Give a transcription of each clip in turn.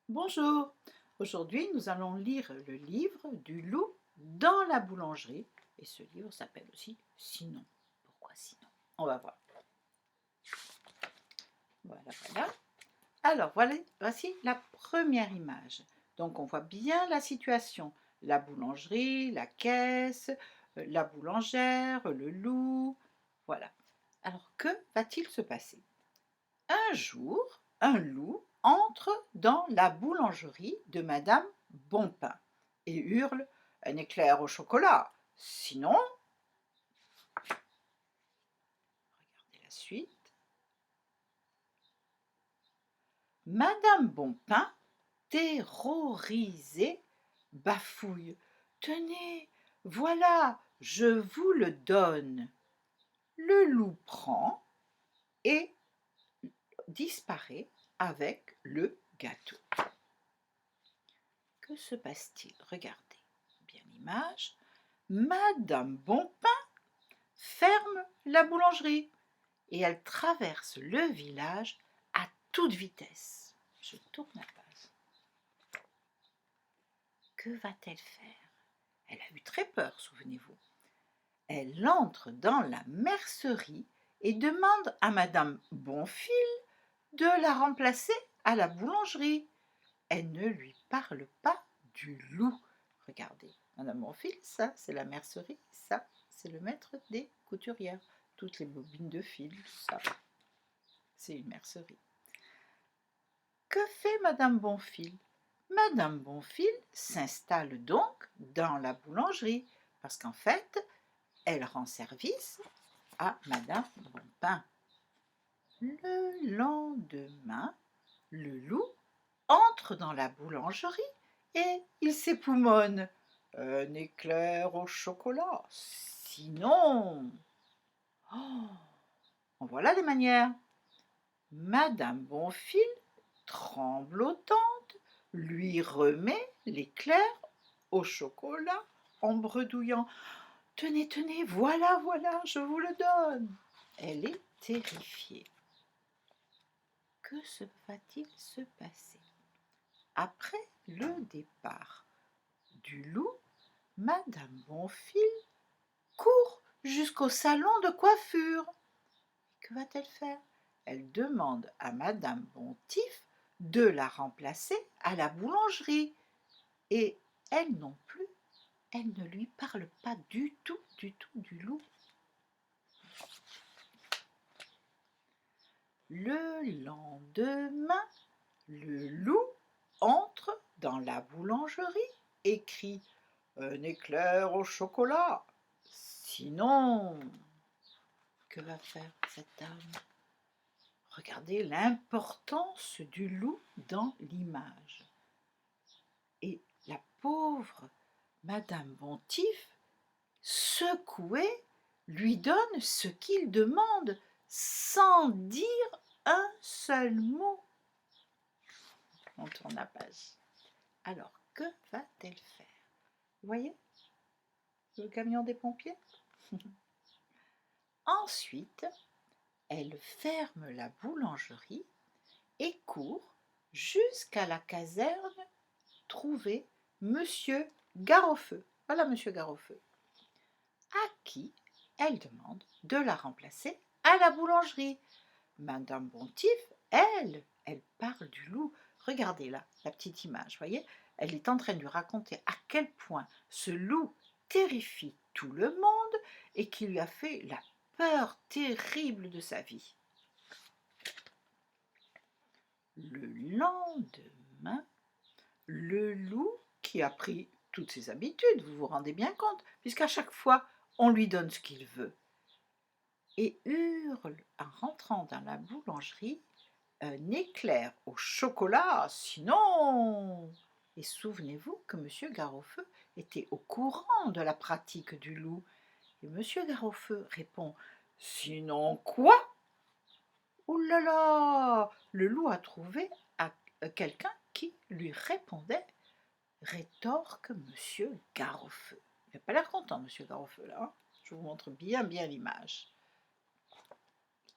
Bonjour, aujourd'hui nous allons lire le livre du loup dans la boulangerie et ce livre s'appelle aussi Sinon. Pourquoi sinon? On va voir. Voilà. Alors voici la première image. Donc on voit bien la situation. La boulangerie, la caisse, la boulangère, le loup. Voilà. Alors que va-t-il se passer? Un jour, un loup entre dans la boulangerie de Madame Bonpain et hurle: «Un éclair au chocolat, sinon...» Regardez la suite. Madame Bonpain, terrorisée, bafouille: «Tenez, voilà, je vous le donne.» Le loup prend et disparaît avec le gâteau. Que se passe-t-il? Regardez bien l'image. Madame Bonpain ferme la boulangerie et elle traverse le village à toute vitesse. Je tourne la page. Que va-t-elle faire? Elle a eu très peur, souvenez-vous. Elle entre dans la mercerie et demande à Madame Bonfil de la remplacer à la boulangerie. Elle ne lui parle pas du loup. Regardez, Madame Bonfil, ça c'est la mercerie, ça c'est le maître des couturières. Toutes les bobines de fil, ça c'est une mercerie. Que fait Madame Bonfil? Madame Bonfil s'installe donc dans la boulangerie parce qu'en fait, elle rend service à Madame Bonpain. Le lendemain, le loup entre dans la boulangerie et il s'époumonne: «Un éclair au chocolat, sinon...» Oh, en voilà les manières. Madame Bonfil, tremblotante, lui remet l'éclair au chocolat en bredouillant: «Tenez, tenez, voilà, je vous le donne.» Elle est terrifiée. Que va-t-il se passer? Après le départ du loup, Madame Bonfil court jusqu'au salon de coiffure. Que va-t-elle faire? Elle demande à Madame Bontif de la remplacer à la boulangerie. Et elle non plus, elle ne lui parle pas du tout du loup. Le lendemain, le loup entre dans la boulangerie et crie: «Un éclair au chocolat, sinon...» Que va faire cette dame? Regardez l'importance du loup dans l'image. Et la pauvre Madame Bontif, secouée, lui donne ce qu'il demande sans dire un seul mot. On tourne la page. Alors, que va-t-elle faire? Vous voyez le camion des pompiers? Ensuite, elle ferme la boulangerie et court jusqu'à la caserne trouver Monsieur Garofeu. Voilà Monsieur Garofeu, à qui elle demande de la remplacer à la boulangerie. Madame Bontif, elle parle du loup. Regardez là, la petite image, voyez? Elle est en train de lui raconter à quel point ce loup terrifie tout le monde et qui lui a fait la peur terrible de sa vie. Le lendemain, le loup, qui a pris toutes ses habitudes, vous vous rendez bien compte, puisqu'à chaque fois, on lui donne ce qu'il veut, et hurle en rentrant dans la boulangerie: «Un éclair au chocolat, sinon...» Et souvenez-vous que Monsieur Garofeu était au courant de la pratique du loup. Et Monsieur Garofeu répond: «Sinon quoi?» Ouh là là! Le loup a trouvé quelqu'un qui lui répondait, rétorque Monsieur Garofeu. Il n'a pas l'air content, Monsieur Garofeu, là. Hein. Je vous montre bien l'image.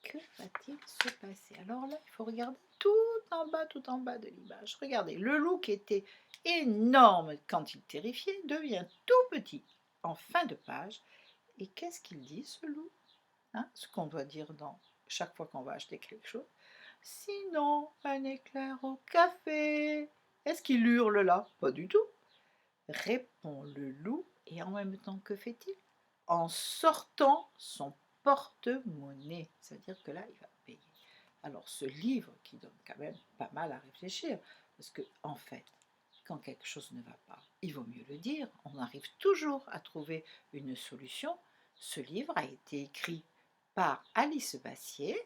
Que va-t-il se passer? Alors là, il faut regarder tout en bas de l'image. Regardez, le loup qui était énorme quand il terrifiait devient tout petit en fin de page. Et qu'est-ce qu'il dit, ce loup? Hein, ce qu'on doit dire dans chaque fois qu'on va acheter quelque chose. Sinon, un éclair au café. Est-ce qu'il hurle là? Pas du tout. Répond le loup et en même temps, que fait-il? En sortant son porte-monnaie. C'est-à-dire que là, il va payer. Alors, ce livre qui donne quand même pas mal à réfléchir, parce que en fait, quand quelque chose ne va pas, il vaut mieux le dire. On arrive toujours à trouver une solution. Ce livre a été écrit par Alice Bassier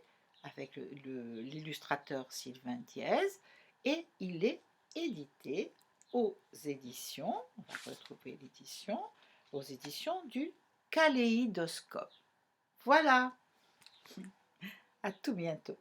avec l'illustrateur Sylvain Diez et il est édité aux éditions, on va retrouver l'édition, aux éditions du Kaléidoscope. Voilà, à tout bientôt.